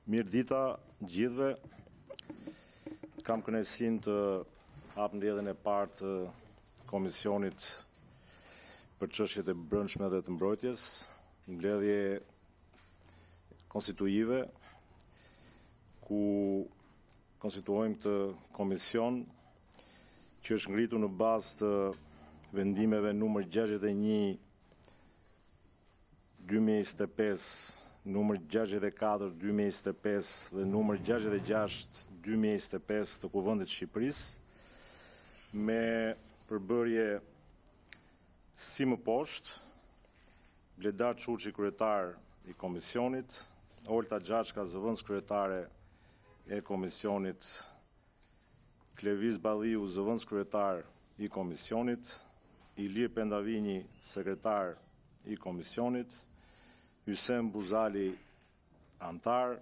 Mirë dita gjithve. Kam kënaqësinë të hap mbledhjen e parë të Komisionit për çështjet e brendshme dhe të mbrojtjes, mbledhje konstituive, ku konstituojmë këtë komision që është ngritur në bazë të vendimeve numër 61 2025, numër 64 2025 dhe numër 66 2025 të Kuvendit të Shqipërisë, me përbërje si më poshtë: Bledar Çuçi, kryetar i komisionit; Olta Xhaçka, zëvendës kryetare e komisionit; Kleviz Balliu, zëvendës kryetar i komisionit; Ilir Pendavinji, sekretar i komisionit; Hysem Buzali, antar;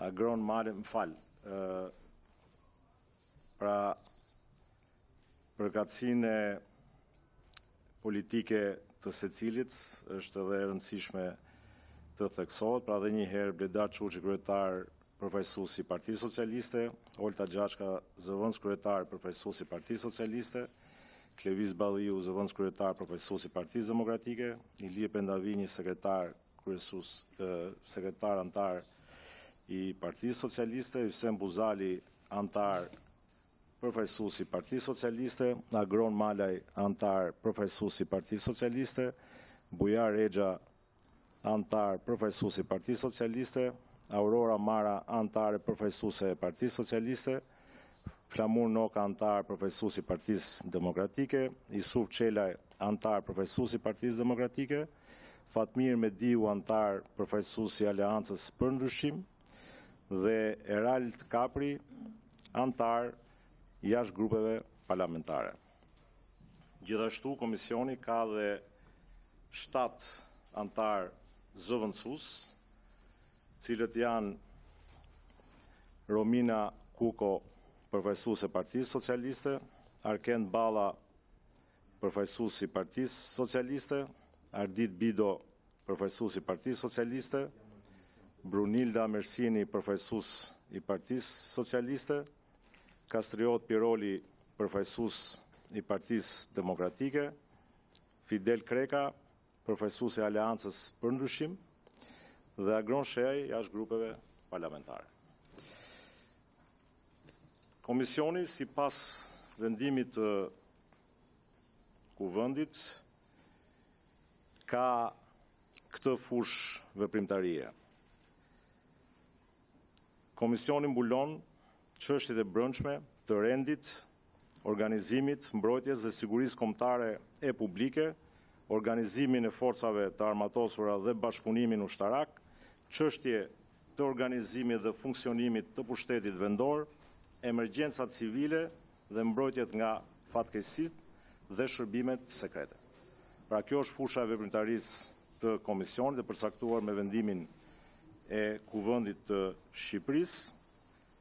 Agron Male, pra përkatësinë e politike të secilit është edhe e rëndësishme të theksohet, pra edhe një herë Bledar Çuçi, kryetar përfaqësues i Partisë Socialiste; Olta Xhaçka, zëvendës kryetar përfaqësues i Partisë Socialiste; Kleviz Balliu, zëvendës kryetar përfaqësues i Partisë Demokratike; Ilir Pendavinji, sekretar antar i Partisë Socialiste; Hysem Buzali, antar përfaqësues i Partisë Socialiste; Agron Malaj, antar përfaqësues i Partisë Socialiste; Bujar Exha, antar përfaqësues i Partisë Socialiste; Aurora Mara, antare përfaqësuese e Partisë Socialiste; Flamur Noka, antar përfaqësues i Partisë Demokratike; Isuf Çelaj, antar përfaqësues i Partisë Demokratike; Fatmir Mediu, antar përfaqësues i Aleancës për Ndryshim; dhe Erald Kapri, antar jashtë grupeve parlamentare. Gjithashtu, komisioni ka dhe 7 antar zëvendësues, cilët janë Romina Kuko, përfaqësuese e Partisë Socialiste; Arkend Balla, përfaqësues i Partisë Socialiste; Ardit Bido, përfaqësues i Partisë Socialiste; Brunilda Mersini, përfaqësues i Partisë Socialiste; Kastriot Piroli, përfaqësues i Partisë Demokratike; Fidel Kreka, përfaqësues i Aleancës për Ndryshim; dhe Agron Sheaj, jashtë grupeve parlamentare. Komisioni, sipas vendimit të Kuvendit, ka këtë fushë veprimtarie. Komisioni mbulon çështjet e brendshme të rendit, organizimit, mbrojtjes dhe sigurisë kombëtare e publike, organizimin e forcave të armatosura dhe bashkëpunimin ushtarak, çështje të organizimit dhe funksionimit të pushtetit vendor, emergjencat civile dhe mbrojtjet nga fatkeqësitë dhe shërbimet sekrete. Pra kjo është fusha e veprimtarisë të komisionit e përcaktuar me vendimin e Kuvendit të Shqipërisë,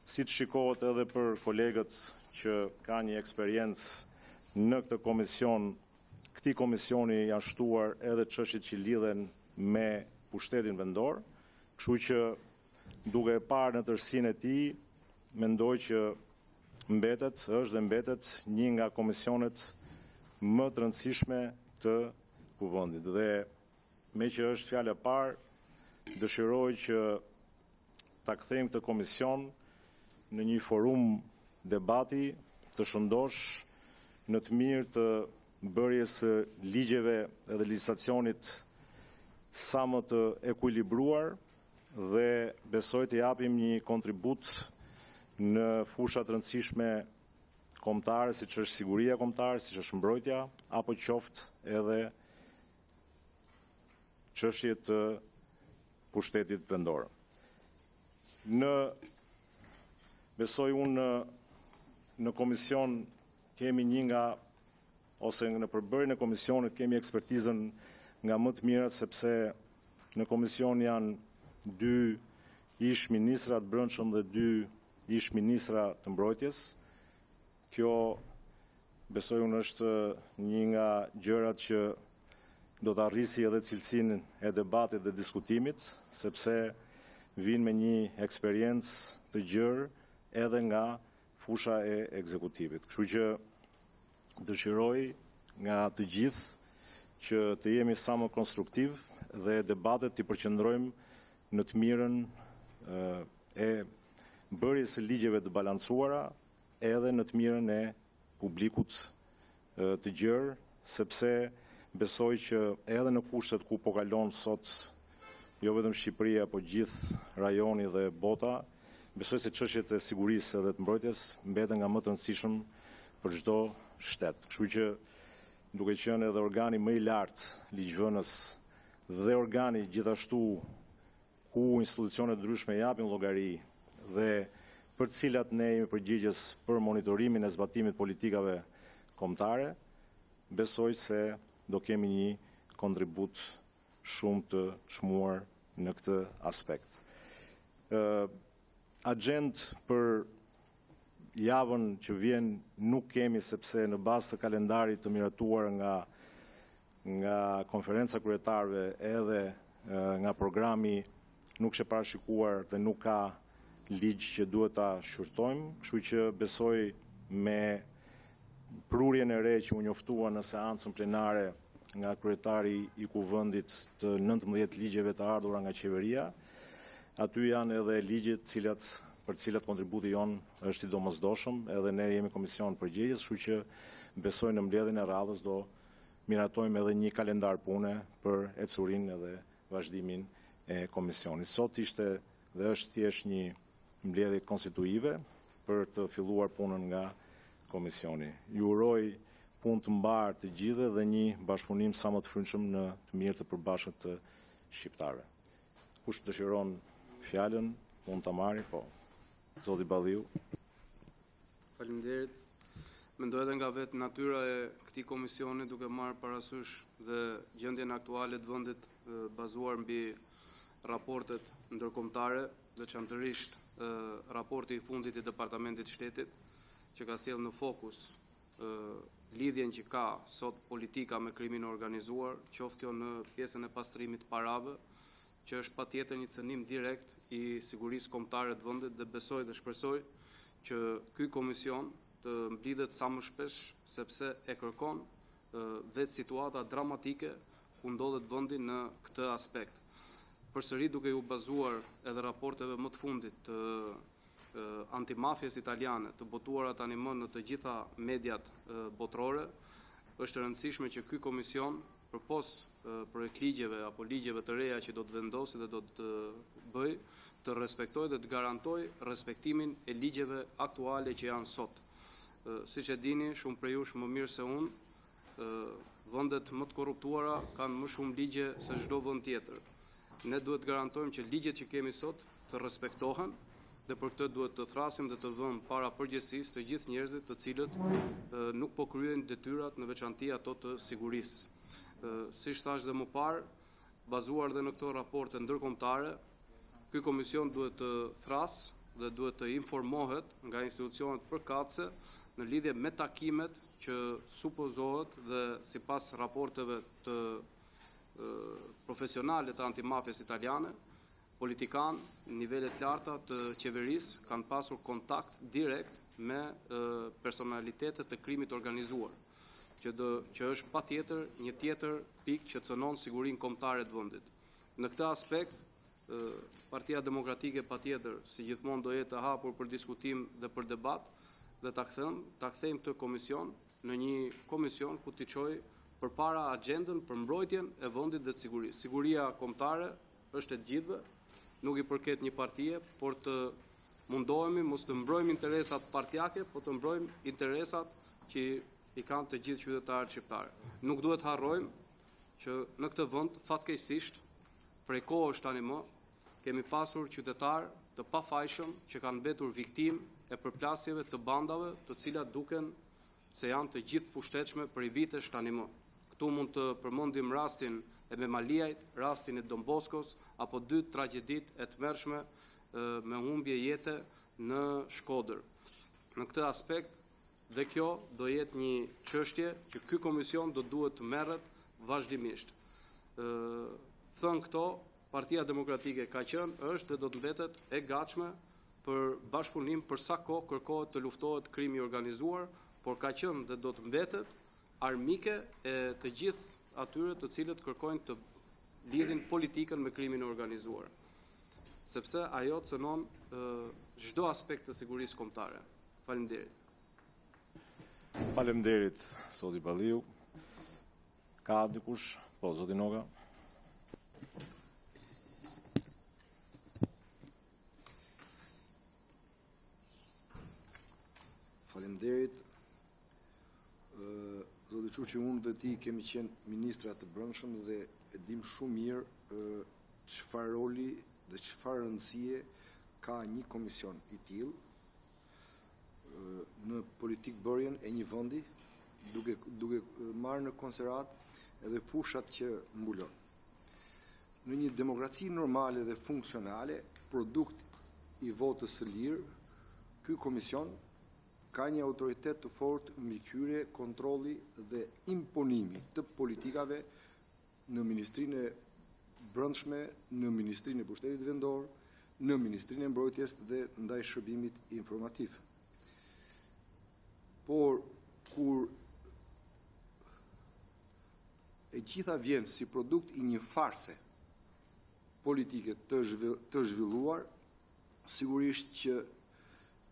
siç shikohet edhe për kolegët që kanë një eksperiencë në këtë komision. Këtij komisioni janë shtuar edhe çështjet që lidhen me pushtetin vendor, kështu që duke e parë në tërësinë e tij, mendoj që është dhe mbetet një nga komisionet më të rëndësishme të Kuvendit. Dhe me që është fjalë e parë, dëshiroj që ta kthejmë këtë komision në një forum debati të shëndosh në të mirë të bërjes së ligjeve dhe legjislacionit sa më të ekuilibruar, dhe besoj të japim një kontribut në fusha të rëndësishme kombëtare, siç është siguria kombëtare, siç është mbrojtja, apo qoftë edhe çështjet të pushtetit vendor. Besoj unë në komision kemi një nga, ose në përbërjen e komisionit kemi ekspertizën nga më të mirat, sepse në komision janë 2 ish ministra të brendshëm dhe 2 ish ministra të mbrojtjes. Kjo besoj unë është një nga gjërat që do të arrisi edhe cilësinë e debatit dhe diskutimit, sepse vinë me një eksperiencë të gjerë edhe nga fusha e ekzekutivit. Kështu që dëshiroj nga të gjithë që të jemi sa më konstruktiv dhe debatet të përqendrojmë në të mirën e bërjes së ligjeve të balancuara edhe në të mirën e publikut të gjerë, sepse besoj që edhe në kushtet ku po kalon sot jo vetëm Shqipëria, po gjithë rajoni dhe bota, besoj se çështjet e sigurisë dhe të mbrojtjes mbeten nga më të rëndësishëm për çdo shtet. Kështu që duke qenë edhe organi më i lartë ligjvënës dhe organi gjithashtu ku institucionet ndryshme japin llogari dhe për të cilat ne jemi përgjegjës për monitorimin e zbatimit politikave kombëtare, besoj se do kemi një kontribut shumë të çmuar në këtë aspekt. Agent për javën që vjen nuk kemi, sepse në bazë të kalendarit të miratuar nga konferenca kryetarëve edhe nga programi nuk është parashikuar dhe nuk ka ligj që duhet ta shqyrtojmë, kështu që besoj me prurjen e re që u njoftua në seancën plenare nga kryetari i kuvendit të 19 ligjeve të ardhura nga qeveria, aty janë edhe ligjet për cilat kontributi jon është i domosdoshëm, edhe ne jemi komision përgjegjës, kështu që besoj në mbledhjen e radhës do miratojmë edhe një kalendar pune për ecurinë edhe vazhdimin e komisionit. Sot ishte dhe është thjesht një mbledhje konstituive për të filluar punën nga komisioni. Ju uroj punë të mbarë të gjithë dhe një bashkëpunim sa më të frymshëm në të mirë të përbashkët të shqiptarëve. Kush dëshiron fjalën, mund ta marrë, po. Zoti Balliu. Faleminderit. Mendoj edhe nga vetë natyra e këtij komisioni duke marrë parasysh dhe gjendjen aktuale të vendit bazuar mbi raportet ndërkombëtare, veçanërisht raporti i fundit i Departamentit Shtetit, që ka sjellë në fokus lidhjen që ka sot politika me krimin e organizuar, qoftë kjo në pjesën e pastrimit të parave, që është patjetër një cënim direkt i sigurisë kombëtare të vendit, dhe besoj dhe shpresoj që ky komision të mblidhet sa më shpesh, sepse e kërkon vetë situata dramatike ku ndodhet vendi në këtë aspekt. Përsëri duke u bazuar edhe raporteve më të fundit të antimafjes italiane, të botuara tani më në të gjitha mediat botërore, është e rëndësishme që ky komision, përpos projekt ligjeve apo ligjeve të reja që do të vendosë dhe do të bëj, të respektojë dhe të garantojë respektimin e ligjeve aktuale që janë sot. Siç e dini, shumë prej jush më mirë se unë, vendet më të korruptuara kanë më shumë ligje se çdo vend tjetër. Ne duhet të garantojmë që ligjet që kemi sot të respektohen, dhe për këtë duhet të thrasim dhe të vëmë para përgjegjësisë të gjithë njerëzit të cilët nuk po kryejnë detyrat, në veçanti ato të sigurisë. Siç thash dhe më parë, bazuar dhe në këto raporte ndërkombëtare, ky komision duhet të thrasë dhe duhet të informohet nga institucionet përkatëse në lidhje me takimet që supozohet dhe sipas raporteve të profesionale të antimafjes italiane, politikanë në nivelet larta të qeverisë kanë pasur kontakt direkt me personalitetet të krimit organizuar, që është patjetër një tjetër pikë që cënon sigurinë kombëtare të vendit. Në këtë aspekt, Partia Demokratike patjetër si gjithmonë do jetë e hapur për diskutim dhe për debat, dhe ta kthejmë këtë komision në një komision ku t'i çojë përpara agjendën për mbrojtjen e vendit dhe të sigurisë. Siguria kombëtare është e gjithëve, nuk i përket një partie, por të mundohemi mos të mbrojmë interesat partijake, por të mbrojmë interesat që i kanë të gjithë qytetarët shqiptarë. Nuk duhet harrojmë që në këtë vend fatkeqësisht prej kohësh tani më kemi pasur qytetarë të pafajshëm që kanë mbetur viktimë e përplasjeve të bandave, të cilat duken se janë të gjithë pushtetshme për i vitesh tani më. Këtu mund të përmendim rastin e Memaliajt, rastin e Don Boskos, apo dy tragjedit e tmerrshme me humbje jete në Shkodër. Në këtë aspekt, dhe kjo do jetë një çështje që ky komision do duhet të merret vazhdimisht. Thënë këto, Partia Demokratike ka qenë, është dhe do të mbetet e gatshme për bashkëpunim për sa kohë kërkohet të luftohet krimi i organizuar, por ka qenë dhe do të mbetet armike e të gjithë atyre të cilët kërkojnë të lidhin politikën me krimin e organizuar, sepse ajo cënon çdo aspekt të sigurisë kombëtare. Faleminderit. Faleminderit, zoti Balliu. Ka dikush? Po, zoti Noga. Faleminderit. Zoti Çuçi, unë dhe ti kemi qenë ministra të brendshëm dhe e dim shumë mirë çfarë roli dhe çfarë rëndësie ka një komision i tillë në politik bërjen e një vendi, duke marrë në konsiderat edhe fushat që mbulon. Në një demokraci normale dhe funksionale, produkt i votës së lirë, ky komision ka një autoritet të fortë mbi hyrje, kontrolli dhe imponimi të politikave në Ministrinë e Brendshme, në Ministrinë e Pushtetit Vendor, në Ministrinë e Mbrojtjes dhe ndaj shërbimit informativ. Por kur e gjitha vjen si produkt i një farse politike të zhvilluar, sigurisht që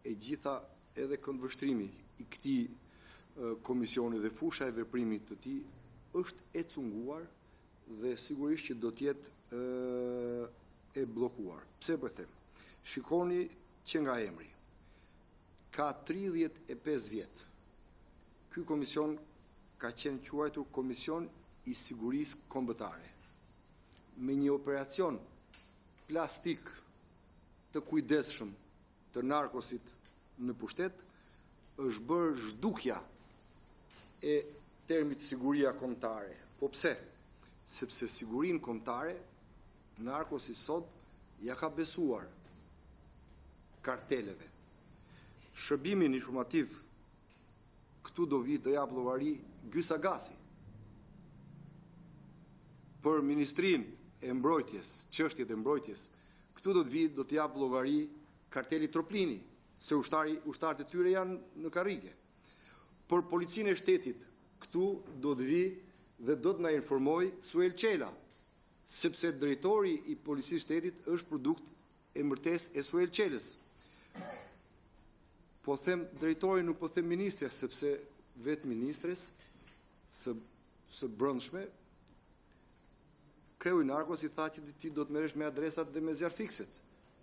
e gjitha edhe këndvështrimi i këtij komisioni dhe fusha e veprimit të tij është e cunguar dhe sigurisht që do të jetë e bllokuar. Pse po them? Shikoni që nga emri ka 35 vjet. Ky komision ka qenë quajtur Komision i Sigurisë Kombëtare. Me një operacion plastik të kujdesshëm të narkosit në pushtet, është bërë zhdukja e termit siguria kombëtare. Po pse? Sepse sigurinë kombëtare, narkosi sot ja ka besuar karteleve. Shërbimin informativ këtu do vi të jap llogari Gysa-Gasi. Për Ministrinë e Mbrojtjes, çështjet e mbrojtjes, këtu do të jap llogari karteli Troplini, se ushtarët e tyre janë në karrige. Për Policinë e Shtetit, këtu do të vi dhe do të na informoj Suel Çela, sepse drejtori i Policisë së Shtetit është produkt e mbërtesë e Suel Çelës. Po them drejtori, nuk po them ministre, sepse vetë ministres së brendshme kreu i narkos i tha që ti do të merresh me adresat dhe me zjarr fikset.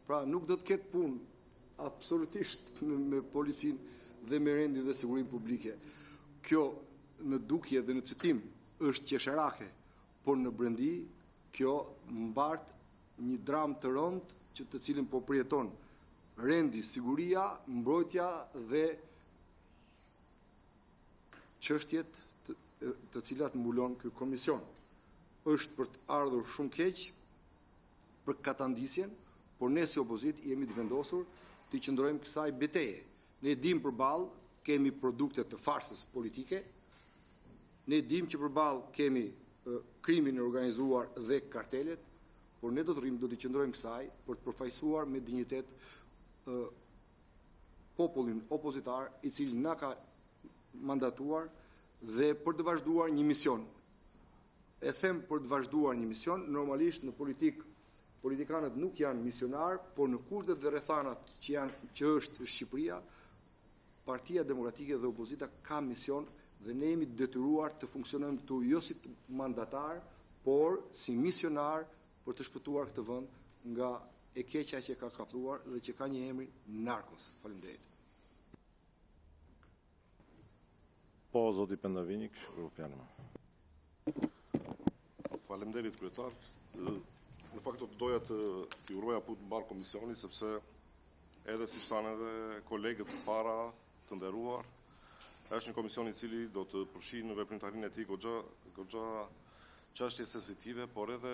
Pra nuk do të ketë punë absolutisht me policinë dhe me rendin dhe sigurinë publike. Kjo në dukje dhe në citim është qesharake, por në brendi kjo mbart një dram të rëndë që të cilin po përjeton rendi, siguria, mbrojtja dhe çështjet të cilat mbulon ky komision. Është për të ardhur shumë keq për katandisjen, por ne si opozit jemi të vendosur të qëndrojmë kësaj beteje. Ne dim përballë kemi produkte të farsës politike, ne dim që përballë kemi krimin e organizuar dhe kartelet, por ne do të qëndrojmë kësaj për të përfaqësuar me dinjitet popullin opozitar i cili na ka mandatuar dhe për të vazhduar një mision. E them për të vazhduar një mision, normalisht në politikanët nuk janë misionar, por në kushtet dhe rrethanat që është Shqipëria, Partia Demokratike dhe opozita ka mision dhe ne jemi detyruar të funksionojmë këtu jo si mandatar, por si misionar për të shpëtuar këtë vend nga e keqja që ka kapluar dhe që ka një emër narkos. Faleminderit. Po, zoti Pendavinik, Europianë. Faleminderit kryetar. Në fakt do doja të uroja punë mbar komisioni, sepse edhe siç thanë edhe kolegët para të nderuar, është një komision i cili do të përfshijë në veprimtarinë e tij goxha çështje sensitive, por edhe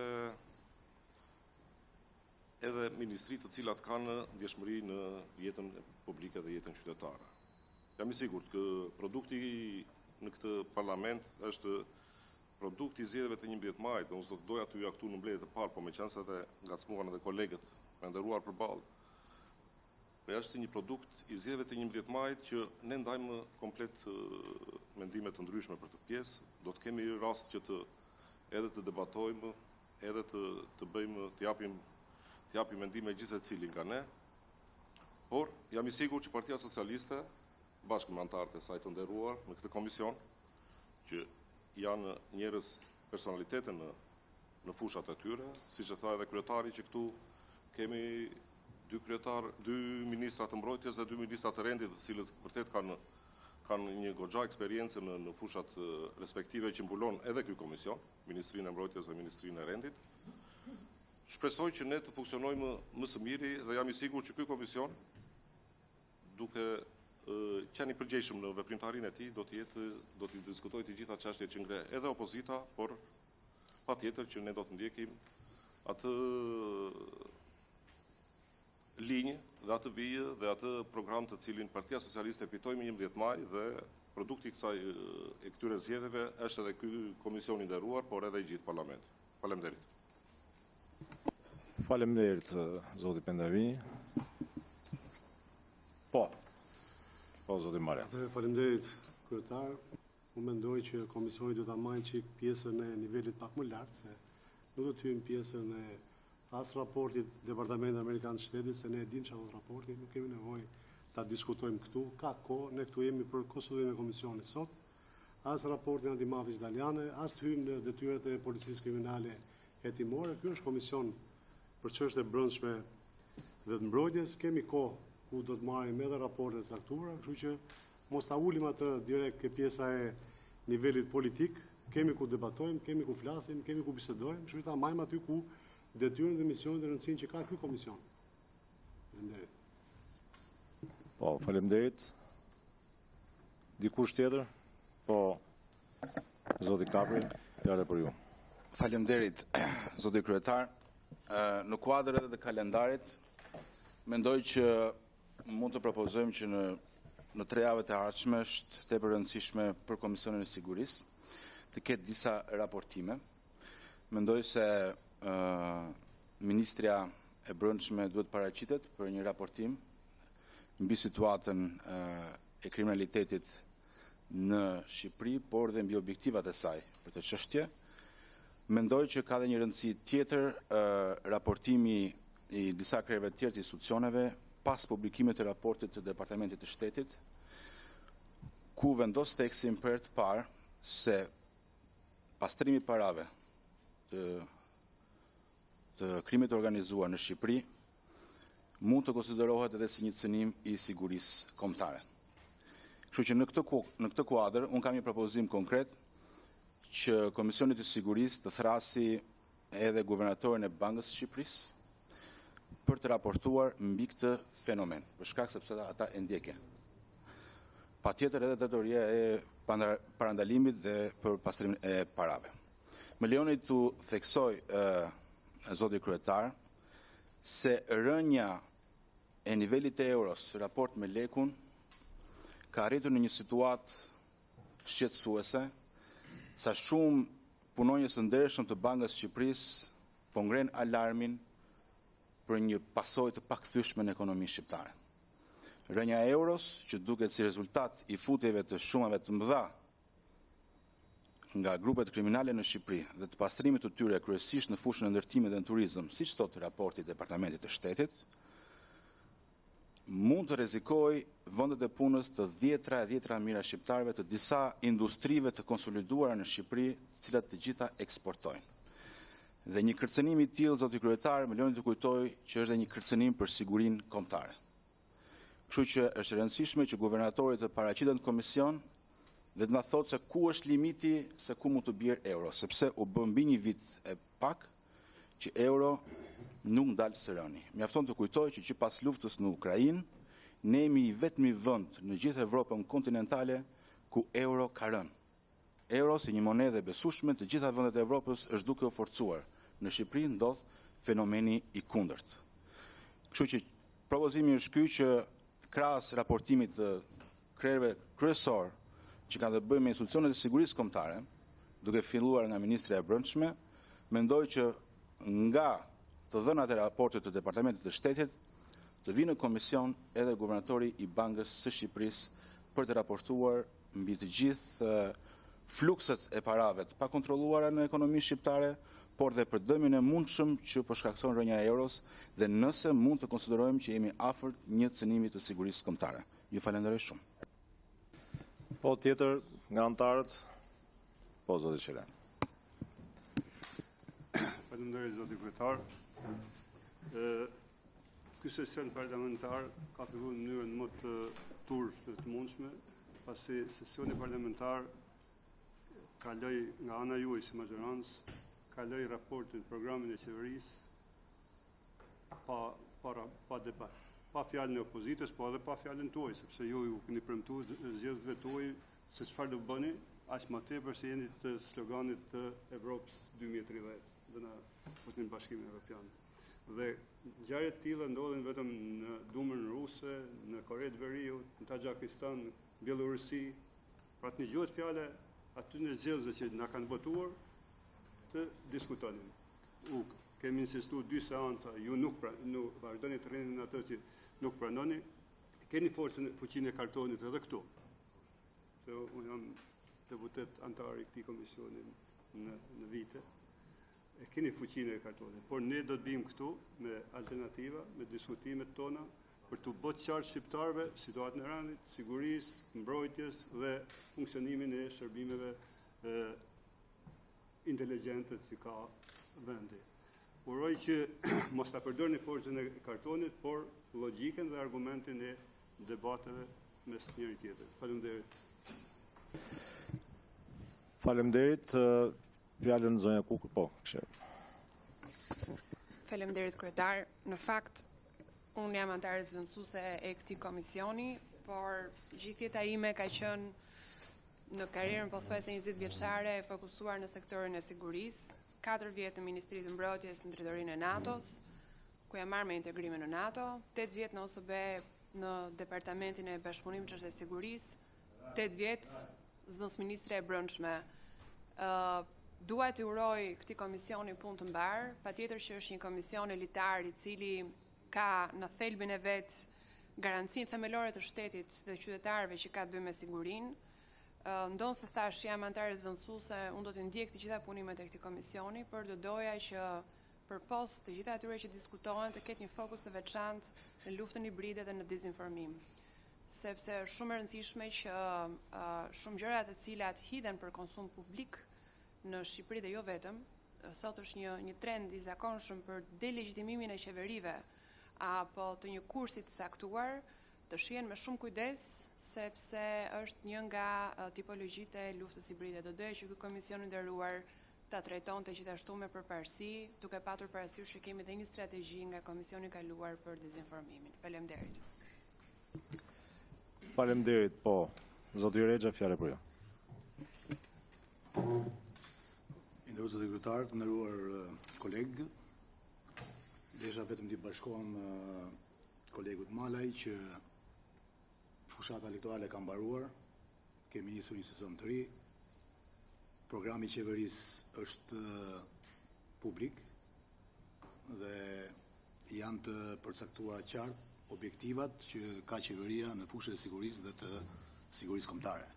ministri të cilat kanë ndjeshmëri në jetën publike dhe jetën qytetare. Jam i sigurt që produkti në këtë parlament është produkti i zgjedhjeve të 11 majit, unë do të doja të jaktu në mbledhjet e parë, po meqense edhe ngacmuan edhe kolegët me nderuar përballë. Është një produkt i zgjedhjeve të 11 majit që ne ndajmë komplet mendime të ndryshme për të pjesë. Do të kemi rast që edhe të debatojmë, edhe të bëjmë, të japim mendime gjithë secili nga ne. Por jam i sigurt që Partia Socialiste, bashkë me anëtarët e saj të nderuar në këtë komision, që janë njerëz personalitete në fushat e tyre, siç e tha edhe kryetari që këtu kemi dy ministra të mbrojtjes dhe 2 ministra të rendit, të cilët vërtet kanë një goxha eksperiencë në fushat respektive që mbulon edhe ky komision, Ministrinë e Mbrojtjes dhe Ministrinë e Rendit. Shpresoj që ne të funksionojmë më së miri dhe jam i sigurt që ky komision, duke qenë i përgjegjshëm në veprimtarinë e tij, do të diskutojë të gjitha çështjet që ngre edhe opozita, por patjetër që ne do të ndjekim atë linjë dhe atë vijë dhe atë program të cilin Partia Socialiste fitoi më 11 maj dhe produkti i këtyre zgjedhjeve është edhe ky komision i nderuar, por edhe i gjithë parlamenti. Faleminderit. Faleminderit, zoti Pendavi. Po, zoti Marja. Faleminderit, kryetar. Unë mendoj që komisioni do ta marrë çik pjesën e nivelit pak më lart, se nuk do të hyjmë pjesën e as raportit Departamentit Amerikan të Shtetit, se ne e dim çfarë është raporti, nuk kemi nevojë ta diskutojmë këtu. Ka kohë, ne këtu jemi për konsultimin e komisionit sot. As raportin antimafisë italiane, as të hyjmë në detyrat e policisë kriminale hetimore. Ky është komision për çështje brendshme dhe të mbrojtjes. Kemi kohë ku do të marrim edhe raporte të caktuara, kështu që mos ta ulim atë direkt ke pjesa e nivelit politik. Kemi ku debatojmë, kemi ku flasim, kemi ku bisedojmë, kështu që ta marrim aty ku detyrën dhe misionin dhe rëndësinë që ka ky komision. Faleminderit. Po, faleminderit. Dikush tjetër? Po, zoti Kapri, fjala për ju. Faleminderit, zoti kryetar. Në kuadër edhe të kalendarit, mendoj që mund të propozojmë që në 3 javët e ardhshme është tepër rëndësishme për Komisionin e Sigurisë të ketë disa raportime. Mendoj se Ministria e Brendshme duhet paraqitet për një raportim mbi situatën e kriminalitetit në Shqipëri, por dhe mbi objektivat e saj për të çështje. Mendoj që ka dhe një rëndësi tjetër raportimi i disa krejve tjerë të institucioneve pas publikimit të raportit të Departamentit të Shtetit, ku vendos tekstin për të parë se pastrimi i parave të krimit organizuar në Shqipëri mund të konsiderohet edhe si një cënim i sigurisë kombëtare. Kështu që në këtë kuadër unë kam një propozim konkret që Komisioni i Sigurisë të thrasi edhe guvernatorin e Bankës së Shqipërisë për të raportuar mbi këtë fenomen, për shkak sepse ata e ndjekin. Patjetër edhe datoria e parandalimit dhe për pastrimin e parave. Më lejoni të theksoj zoti kryetar se rënja e nivelit e euros raport me lekun ka arritur në një situatë shqetësuese, sa shumë punonjës të ndershëm të Bankës së Shqipërisë po ngren alarmin për një pasojë të pakthyeshme në ekonominë shqiptare. Rënja e euros, që duket si rezultat i futjeve të shumave të mëdha nga grupet kriminale në Shqipëri dhe të pastrimit të tyre kryesisht në fushën e ndërtimit dhe në turizëm, siç thotë raporti i Departamentit të Shtetit, mund të rrezikojë vendet e punës të 10 mijëra shqiptarëve të disa industrive të konsoliduara në Shqipëri, të cilat të gjitha eksportojnë. Dhe një kërcënim i tillë, zoti kryetar, më lejoni të kujtoj që është edhe një kërcënim për sigurinë kombëtare. Kështu që është e rëndësishme që guvernatori të paraqiten në komision dhe të na thotë se ku është limiti se ku mund të bjerë euro, sepse u bë mbi një vit e pak që euro nuk ndalë së rëni. Mjafton të kujtoj që pas luftës në Ukrainë, ne jemi vetmi vend në gjithë Evropën kontinentale ku euro ka rënë. Euro si një monedhe besueshme të gjitha vendet e Evropës është duke u forcuar. Në Shqipëri ndodh fenomeni i kundërt. Kështu që propozimi është ky që krahas raportimit të krerëve kryesor që kanë të bëjnë me institucionet e sigurisë kombëtare, duke filluar nga Ministrja e Brendshme, mendoj që nga të dhënat e raportit të Departamentit të Shtetit të vinë në komision edhe guvernatori i Bankës së Shqipërisë për të raportuar mbi të gjithë flukset e parave të pakontrolluara në ekonominë shqiptare, por dhe për dëmin e mundshëm që po shkakton rënja e euros dhe nëse mund të konsiderojmë që jemi afër një cënimi të sigurisë kombëtare. Ju falenderoj shumë. Po tjetër nga anëtarët, po zoti Qelani. Faleminderit zoti kryetar. Ky sesion parlamentar ka filluar në mënyrën më të turpshme të mundshme, pasi sesioni parlamentar kaloi nga ana juaj si majorancë, kaloi raportin, programin e qeverisë pa debat, pa fjalën e opozitës, po edhe pa fjalën tuaj, sepse ju keni premtuar zgjedhjeve tuaj se çfarë do bëni, aq më tepër se jeni të sloganit të Evropës 2030, dhe në Bashkimin Evropian. Dhe ngjarje të tilla ndodhin vetëm në Dumën Ruse, në Kore të Veriut, në Taxhakistan, Bielorusi. Pra të një gjuhët fjale aty në zgjedhje që na kanë votuar të diskutonin. Kemi insistuar 2 seanca, ju nuk vazhdoni të rrini në atë që nuk pranoni. Keni fuqinë e kartonit edhe këtu. Se unë jam deputet antar i këtij komisioni në vite. E keni fuqinë e kartonit, por ne do të bijmë këtu me alternativa, me diskutimet tona për të bërë qartë shqiptarëve situatën e rëndit, sigurisë, mbrojtjes dhe funksionimin e shërbimeve inteligjente që ka vendi. Uroj që mos ta përdorni forcën e kartonit, por logjikën dhe argumentin e debateve mes njëri tjetrit. Faleminderit. Faleminderit. Fjalën zonja Kuku, po. Faleminderit kryetar. Në fakt, unë jam anëtare zëvendësuese e këtij komisioni, por gjithjeta ime ka qenë në karrierën pothuajse 20 vjeçare e fokusuar në sektorin e sigurisë, 4 vjet në Ministrinë të Mbrojtjes në drejtorinë e NATO-s, ku jam marrë me integrimin në NATO, 8 vjet në OSB në Departamentin e Bashkëpunimit çështje sigurisë, 8 vjet zëvendësministre e brendshme. Dua të uroj këtij komisioni punë të mbar, patjetër që është një komision elitar i cili ka në thelbin e vet garancinë themelore të shtetit dhe qytetarëve që ka të bëjë me sigurinë. Ndonë se thash jam anëtare zëvendësuese, unë do të ndjek të gjitha punimet e këtij komisioni, por do doja që përpos të gjitha atyre që diskutohen të ketë një fokus të veçantë në luftën hibride dhe në dezinformim. Sepse është shumë e rëndësishme që shumë gjëra të cilat hidhen për konsum publik në Shqipëri dhe jo vetëm, sot është një trend i zakonshëm për delegjitimimin e qeverive apo të një kursi të saktuar, të shihen me shumë kujdes, sepse është një nga tipologjitë e luftës hibride. Do doja që ky komision i nderuar ta trajtonte gjithashtu me përparësi, duke patur parasysh që kemi dhe një strategji nga komisioni i kaluar për dezinformimin. Faleminderit. Faleminderit, po. Zoti Rexha, fjalë për ju. Nderuar zoti kryetar, të nderuar kolegë, desha vetëm t'i bashkohem kolegut Malaj që fushata elektorale ka mbaruar, kemi nisur një sezon të ri, programi i qeverisë është publik dhe janë të përcaktuara qartë objektivat që ka qeveria në fushën e sigurisë dhe të sigurisë kombëtare.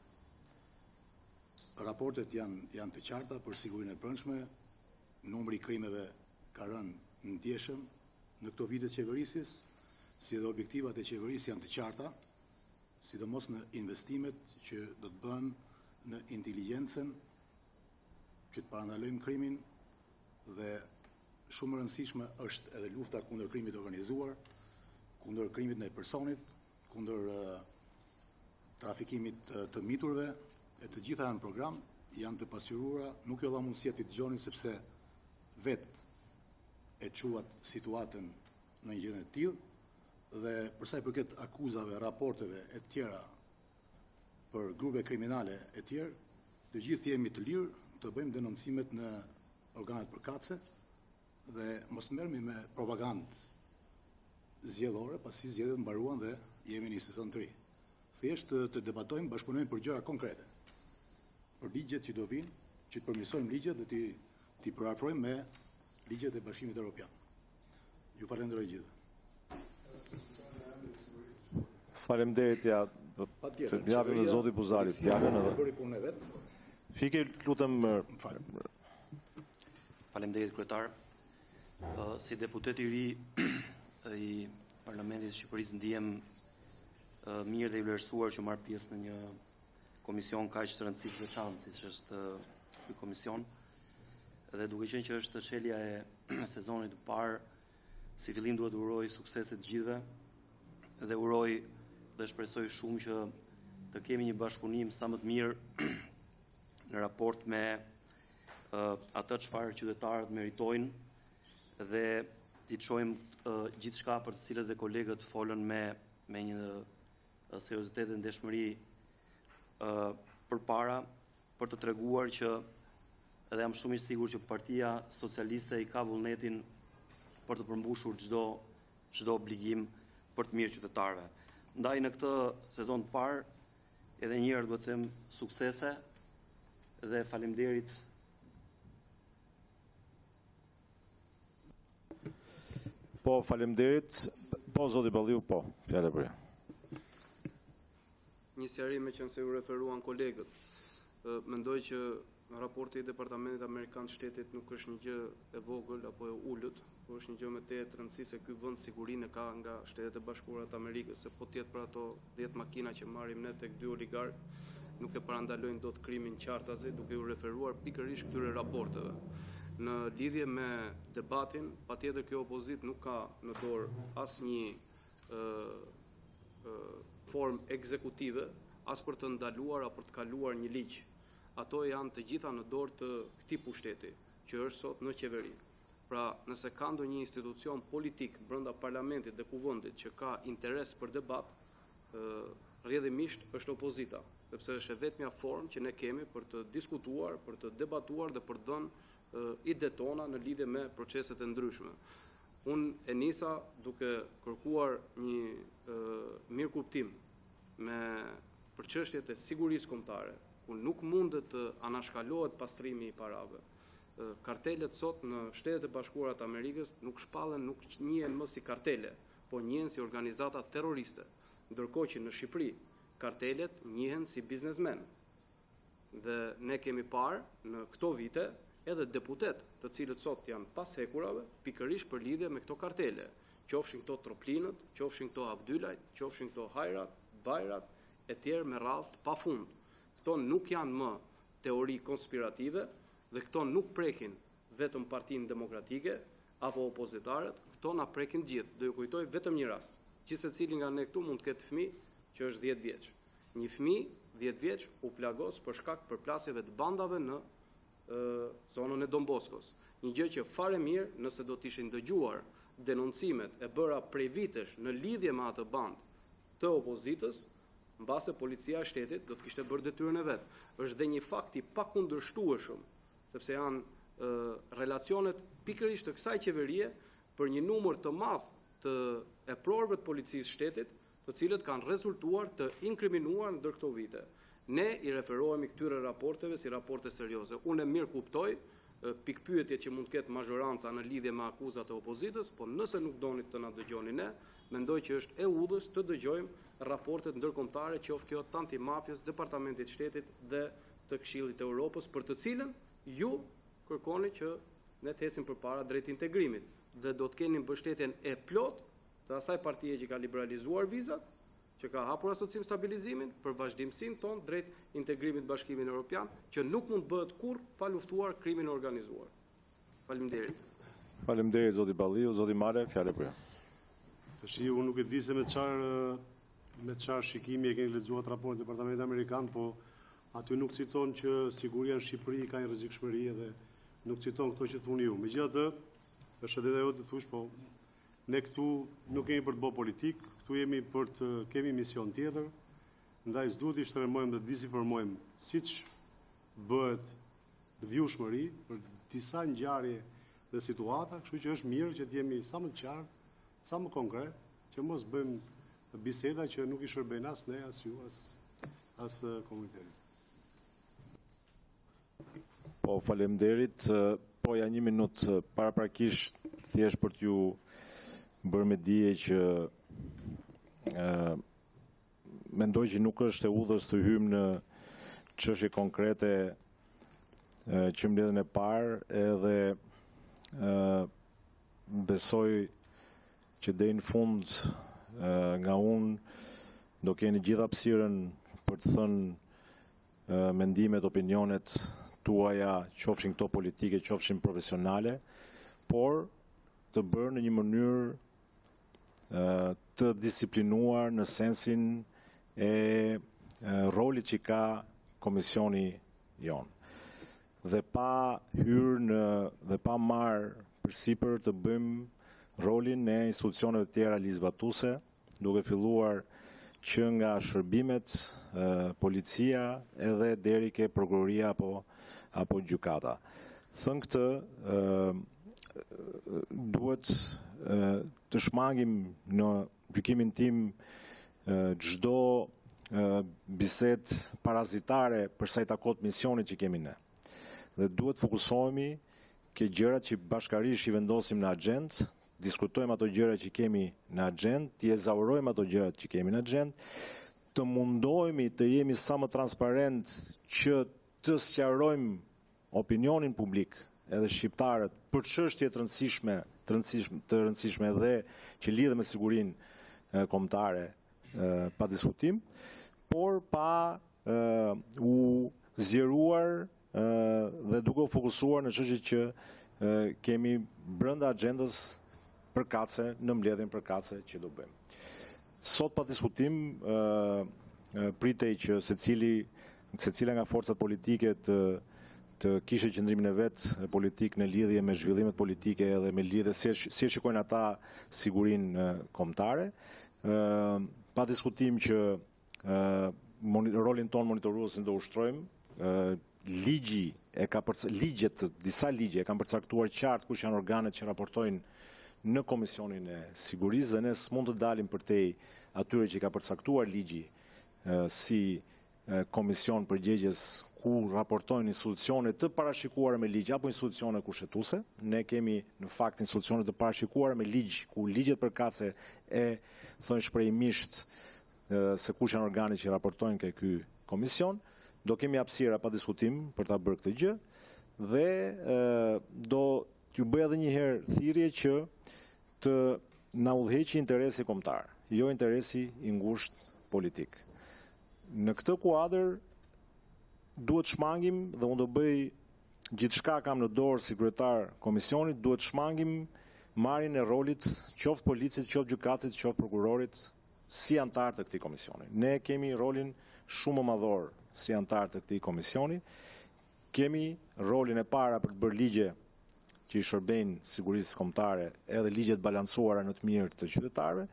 Raportet janë të qarta për sigurinë e brendshme, numri i krimeve ka rënë ndjeshëm në këto vite të qeverisjes, si edhe objektivat e qeverisë janë të qarta, sidomos në investimet që do të bëhen në inteligjencën që të parandalojmë krimin dhe shumë e rëndësishme është edhe lufta kundër krimit organizuar, kundër krimit ndaj personit, kundër trafikimit të miturve, e të gjitha janë program, janë të pasqyruara, nuk jo dha mundësia të dëgjoni sepse vetë e quat situatën në një gjendje të tillë dhe përsa i përket akuzave, raporteve e tjera për grupe kriminale e tjerë, të gjithë jemi të lirë të bëjmë denoncimet në organet përkatëse dhe mos merremi me propagandë zgjedhore, pasi zgjedhjet mbaruan dhe jemi në një sezon të ri. Thjesht të debatojmë, bashkëpunojmë për gjëra konkrete, për ligjet që do vinë, që të përmirësojmë ligjet dhe t'i përafrojmë me ligjet e Bashkimit Evropian. Ju falenderoj gjithë. Faleminderit, japim dhe zoti Buzarit. Bëri punën e vet. Fike, lutem. Faleminderit kryetar. Si deputet i ri i Parlamentit të Shqipërisë ndihem mirë dhe i vlerësuar që marr pjesë në një komision kaq të rëndësishëm veçantë siç është ky komision. Dhe duke qenë që është çelja e sezonit të parë, si fillim duhet uroj suksese të gjithëve dhe uroj dhe shpresoj shumë që të kemi një bashkëpunim sa më të mirë në raport me atë çfarë qytetarët meritojnë dhe t'i çojmë gjithçka për të cilët dhe kolegët folën me një seriozitet dhe ndeshmëri përpara për të treguar që edhe jam shumë i sigurt që Partia Socialiste i ka vullnetin për të përmbushur çdo obligim për të mirë qytetarëve. Ndaj në këtë sezon të parë edhe një herë duhet të them suksese dhe faleminderit. Po, faleminderit. Po, zoti Balliu, po. Fjalë për ju. Një sqarim me qenë se u referuan kolegët. Mendoj që raporti i Departamentit Amerikan të Shtetit nuk është një gjë e vogël apo e ulët, por është një gjë me tetë rëndësi se ky vend sigurinë ka nga Shtetet e Bashkuara të Amerikës, se po tjetë për ato 10 makina që marrim ne tek 2 oligark, nuk e parandalojnë dot krimin qartazi, duke u referuar pikërisht këtyre raporteve. Në lidhje me debatin, patjetër kjo opozit nuk ka në dorë asnjë formë ekzekutive, as për të ndaluar apo të kaluar një ligj. Ato janë të gjitha në dorë të këtij pushteti, që është sot në qeveri. Pra, nëse ka ndonjë institucion politik brenda parlamentit dhe kuvendit që ka interes për debat, rrjedhimisht është opozita, sepse është e vetmja formë që ne kemi për të diskutuar, për të debatuar dhe për të dhënë ide tona në lidhje me proceset e ndryshme. Unë e nisa duke kërkuar një mirë kuptim për çështjet e sigurisë kombëtare, ku nuk mundet të anashkalohet pastrimi i parave. Kartelet sot në Shtetet e Bashkuara të Amerikës nuk shpallen, nuk njihen më si kartele, po njihen si organizata terroriste, ndërkohë që në Shqipëri kartelet njihen si biznesmen. Dhe ne kemi parë në këto vite edhe deputet të cilët sot janë pas hekurave pikërisht për lidhje me këto kartele, qofshin këto troplinët, qofshin këto Abdylajt, qofshin këto Hajrat, Bajrat, e tjerë me radhë të pafund. Këto nuk janë më teori konspirative dhe këto nuk prekin vetëm Partinë Demokratike apo opozitarët, këto na prekin gjithë. Do ju kujtoj vetëm një rast, që secili nga ne këtu mund të ketë fëmijë që është 10 vjeç. Një fëmijë 10 vjeç u plagos për shkak të përplasjeve të bandave në zonën e Don Boskos. Një gjë që fare mirë nëse do të ishin dëgjuar denoncimet e bëra prej vitesh në lidhje me atë band të opozitës, mbase policia e shtetit do të kishte bërë detyrën e vet. Është dhe një fakt i pakundërshtueshëm, sepse janë relacionet pikërisht të kësaj qeverie për një numër të madh të eprorëve të policisë shtetit, të cilët kanë rezultuar të inkriminuar ndër këto vite. Ne i referohemi këtyre raporteve si raporte serioze. Unë e mirë kuptoj pikpyetje që mund të ketë mazhoranca në lidhje me akuzat e opozitës, po nëse nuk doni të na dëgjoni ne, mendoj që është e udhës të dëgjojmë raportet ndërkombëtare, qoftë kjo të antimafjes, Departamentit të Shtetit dhe të Këshillit të Evropës, për të cilën ju kërkoni që ne të ecim përpara drejt integrimit dhe do të keni mbështetjen e plot të asaj partie që ka liberalizuar vizat, që ka hapur asocim stabilizimin për vazhdimsinë tonë drejt integrimit Bashkimit Evropian, që nuk mund bëhet kurrë pa luftuar krimin e organizuar. Faleminderit. Faleminderit zoti Balliu, zoti Male, fjalë për ju. Tash unë nuk e di se me çfarë shikimi e keni lexuar raportin e Departamentit Amerikan, po aty nuk citon që siguria në Shqipëri ka një rrezikshmëri dhe nuk citon këto që thuni ju. Megjithatë, është edhe ajo të thush, po ne këtu nuk kemi për të bërë politik, këtu jemi për të kemi mision tjetër, ndaj s'duhet i shtremojmë dhe disinformojmë siç bëhet në vjushmëri për disa ngjarje dhe situata, kështu që është mirë që të jemi sa më të qartë, sa më konkret, që mos bëjmë biseda që nuk i shërbejnë as ne, as ju, as komunitetit. Po, faleminderit. Po, ja 1 minutë paraprakisht, thjesht për t'ju bërë me dije që mendoj që nuk është e udhës të hymë në çështje konkrete që mbledhen e parë, edhe besoj që deri në fund nga unë do keni gjithë hapësirën për të thënë mendimet, opinionet tuaja, qofshin këto politike, qofshin profesionale, por të bërë në një mënyrë të disiplinuar në sensin e rolit që ka komisioni jonë. Dhe pa hyrë dhe pa marrë përsipër të bëjmë rolin e institucioneve tjera ligjzbatuese, duke filluar që nga shërbimet, policia edhe deri ke prokuroria apo gjykata. Thënë këtë, duhet të shmangim në gjykimin tim çdo bisedë parazitare për sa i takon misionit që kemi ne. Dhe duhet fokusohemi ke gjërat që bashkarisht i vendosim në agjendë, diskutojmë ato gjëra që kemi në agjendë, të ezaurojmë ato gjërat që kemi në agjendë, të mundohemi të jemi sa më transparent që të sqarojmë opinionin publik edhe shqiptarët për çështje të rëndësishme dhe që lidhen me sigurinë kombëtare pa diskutim, por pa u zgjeruar dhe duke u fokusuar në çështjet që kemi brenda agjendës përkatëse, në mbledhjen përkatëse që do bëjmë. Sot pa diskutim pritej që secila nga forcat politike të kishte qëndrimin e vet politik në lidhje me zhvillimet politike edhe me lidhje si e shikojnë ata sigurinë kombëtare. Pa diskutim që rolin ton monitorues do ushtrojmë. Disa ligje e kanë përcaktuar qartë kush janë organet që raportojnë në Komisionin e Sigurisë dhe ne s'mund të dalim përtej atyre që ka përcaktuar ligji si komision përgjegjës ku raportojnë institucione të parashikuara me ligj apo institucione kushtetuese. Ne kemi në fakt institucione të parashikuara me ligj ku ligjet përkatëse e thonë shprehimisht se kush janë organet që raportojnë ke ky komision. Do kemi hapësira pa diskutim për ta bërë këtë gjë dhe do t'ju bëj edhe një herë thirrje që të na udhëheqë interesi kombëtar, jo interesi i ngushtë politik. Në këtë kuadër duhet shmangim dhe unë do bëj gjithçka kam në dorë si kryetar komisionit, duhet shmangim marrjen e rolit qoftë policit, qoftë gjykatit, qoftë prokurorit si antar të këtij komisioni. Ne kemi rolin shumë më madhor si antar të këtij komisioni. Kemi rolin e para për të bërë ligje që i shërbejnë sigurisë kombëtare edhe ligjet balancuara në të mirë të qytetarëve,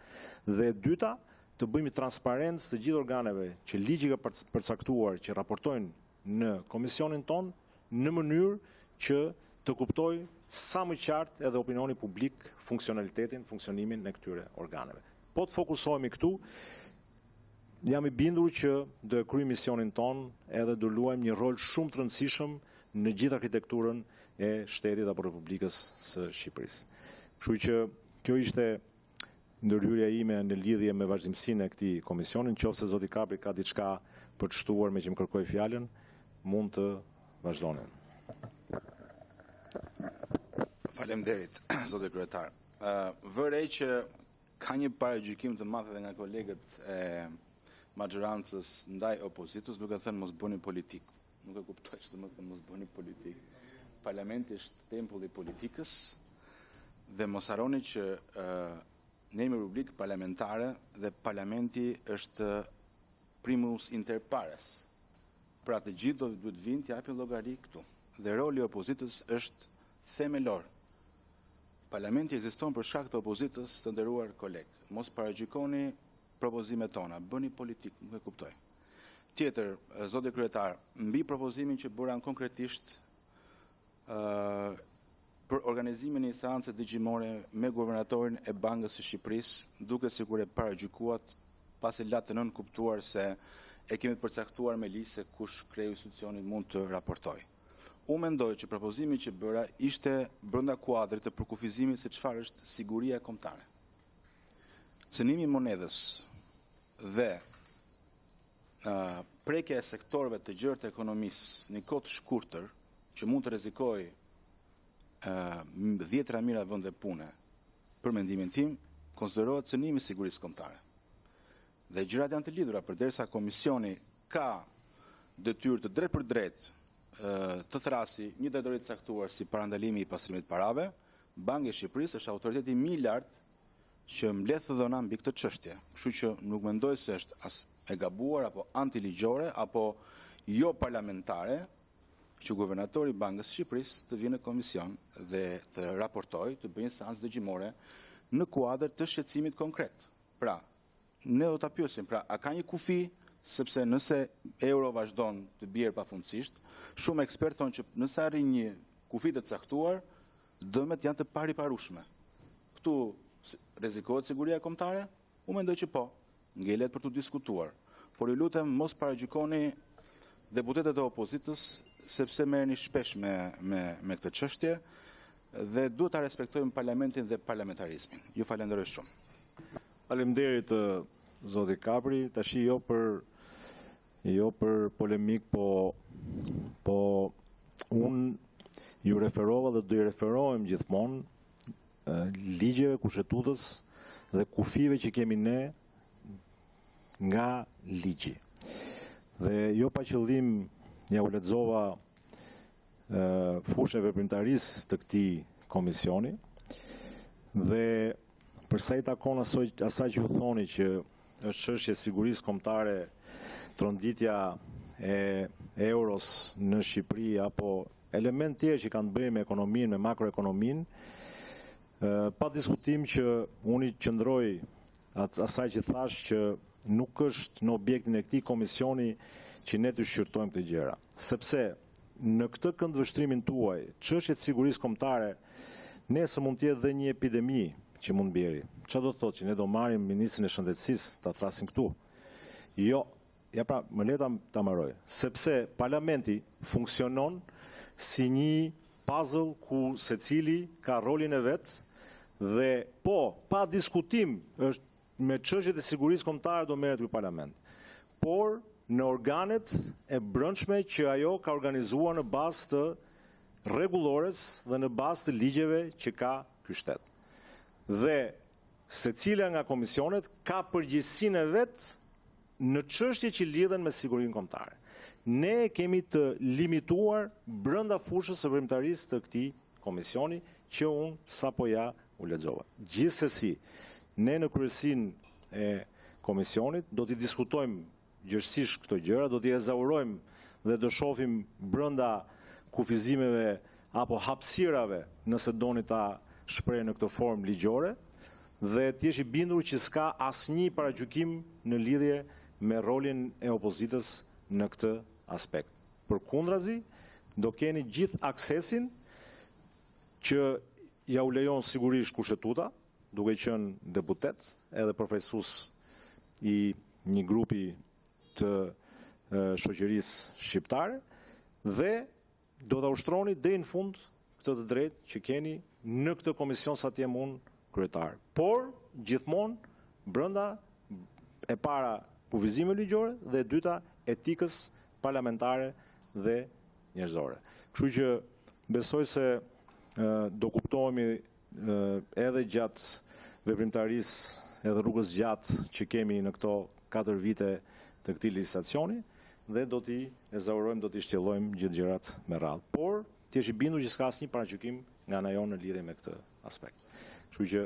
dhe e dyta, të bëjmë transparencë të gjithë organeve që ligji ka përcaktuar që raportojnë në komisionin ton në mënyrë që të kuptoj sa më qartë edhe opinioni publik funksionimin e këtyre organeve. Po të fokusohemi këtu, jam i bindur që do e kryejmë misionin ton edhe do luajmë një rol shumë të rëndësishëm në gjithë arkitekturën e shtetit apo Republikës së Shqipërisë. Kështu që kjo ishte ndërhyrja ime në lidhje me vazhdimsinë e këtij komisioni. Nëse zoti Kapri ka diçka për të shtuar me që më kërkoi fjalën, mund të vazhdoni. Faleminderit, zoti kryetar. Vërej që ka një paragjykim të madh edhe nga kolegët e majorancës ndaj opozitës, duke thënë mos bëni politik. Nuk e kuptoj ç'do të thotë mos bëni politik. Parlamenti është tempulli i politikës dhe mos harroni që ne jemi republikë parlamentare dhe parlamenti është primus inter pares. Pra të gjithë duhet vinë të japin llogari këtu. Dhe roli i opozitës është themelor. Parlamenti ekziston për shkak të opozitës, të nderuar koleg. Mos paragjykoni propozimet tona, bëni politik, nuk e kuptoj. Tjetër, zoti kryetar, mbi propozimin që bëran konkretisht për organizimin e një seance dëgjimore me guvernatorin e Bankës së Shqipërisë, duke sikur e paragjykuat pasi la të nënkuptuar se e kemi të përcaktuar me ligj se kush kreu institucionin mund të raportojë. Unë mendoj që propozimi që bëra ishte brenda kuadrit të përkufizimit se çfarë është siguria kombëtare. Cënimi i monedhës dhe prekja e sektorëve të gjerë të ekonomisë në kohë të shkurtër që mund të rrezikojë 10 mijëra vende pune, për mendimin tim, konsiderohet cënimi i sigurisë kombëtare. Dhe gjërat janë të lidhura përderisa komisioni ka detyrë të drejtë për drejtë të thrasi një detyrim të caktuar si parandalimi i pastrimit të parave, Banka e Shqipërisë është autoriteti më i lartë që mbledh dhëna mbi këtë çështje. Kështu që nuk mendoj se është as e gabuar apo antiligjore apo jo parlamentare që guvernatori i Bankës së Shqipërisë të vijë në komision dhe të raportojë, të bëjë seancë dëgjimore në kuadër të shqetësimit konkret. Pra, ne do ta pyesim, pra, a ka një kufi, sepse nëse euro vazhdon të bjerë pafundësisht, shumë ekspertë thonë që nëse arrin një kufi të caktuar, dëmet janë të pariparueshme. Këtu rrezikohet siguria kombëtare? Unë mendoj që po, ngelet për të diskutuar. Por ju lutem mos paragjykoni deputetët e opozitës sepse merreni shpesh me këtë çështje dhe duhet ta respektojmë parlamentin dhe parlamentarizmin. Ju falenderoj shumë. Faleminderit zoti Kapri, tash jo për polemik, po unë ju referova dhe do i referohem gjithmonë ligjeve, kushtetutës dhe kufive që kemi ne nga ligji. Dhe jo pa qëllim ja u lexova fushën e veprimtarisë të këtij komisioni dhe përsa i takon asaj që u thoni që është çështje e sigurisë kombëtare, tronditja e euros në Shqipëri apo element tjerë që kanë të bëjnë me ekonominë, me makroekonominë, pa diskutim që unë i qëndroj asaj që thash që nuk është në objektin e këtij komisioni që ne të shqyrtojmë këtë gjëra. Sepse në këtë këndvështrimin tuaj, çështjet e sigurisë kombëtare, nesër mund të jetë dhe një epidemi që mund bjeri. Çfarë do të thotë që ne do marrim ministrin e shëndetësisë ta thrasim këtu? Jo, ja pra, më le ta mbaroj. Sepse parlamenti funksionon si një puzzle ku secili ka rolin e vet dhe po, pa diskutim, është me çështjet e sigurisë kombëtare do merret ky parlament. Por në organet e brendshme që ajo ka organizuar në bazë të rregullores dhe në bazë të ligjeve që ka ky shtet. Dhe secila nga komisionet ka përgjegjësinë e vet në çështje që lidhen me sigurinë kombëtare. Ne kemi të limituar brenda fushës së veprimtarisë të këtij komisioni që unë sapo ja u lexova. Gjithsesi, ne në kryesinë e komisionit do t'i diskutojmë gjërësisht këto gjëra, do t'i ezaurojmë dhe do shohim brenda kufizimeve apo hapësirave nëse doni ta shpreh në këtë formë ligjore dhe t'jesh i bindur që s'ka asnjë paragjykim në lidhje me rolin e opozitës në këtë aspekt. Përkundrazi, do keni gjithë aksesin që ja u lejon sigurisht kushtetuta, duke qenë deputet edhe përfaqësues i një grupi të shoqërisë shqiptare dhe do ta ushtroni deri në fund këtë të drejtë që keni në këtë komision sa të jem unë kryetar. Por gjithmonë brenda e para kufizimeve ligjore dhe e dyta etikës parlamentare dhe njerëzore. Kështu që besoj se do kuptohemi edhe gjatë veprimtarisë edhe rrugës gjatë që kemi në këto 4 vite të këtij legjislacioni dhe do t'i ezaurojmë, do t'i shtjellojmë gjithë gjërat me radhë. Por ti je i bindur që s'ka asnjë paragjykim nga ana jonë në lidhje me këtë aspekt. Kështu që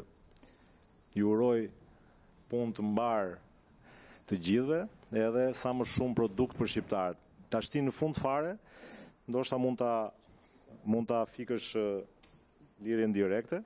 ju uroj punë të mbar të gjithëve, edhe sa më shumë produkt për shqiptarët. Tashti në fund fare, ndoshta mund ta fikësh lidhjen direkte.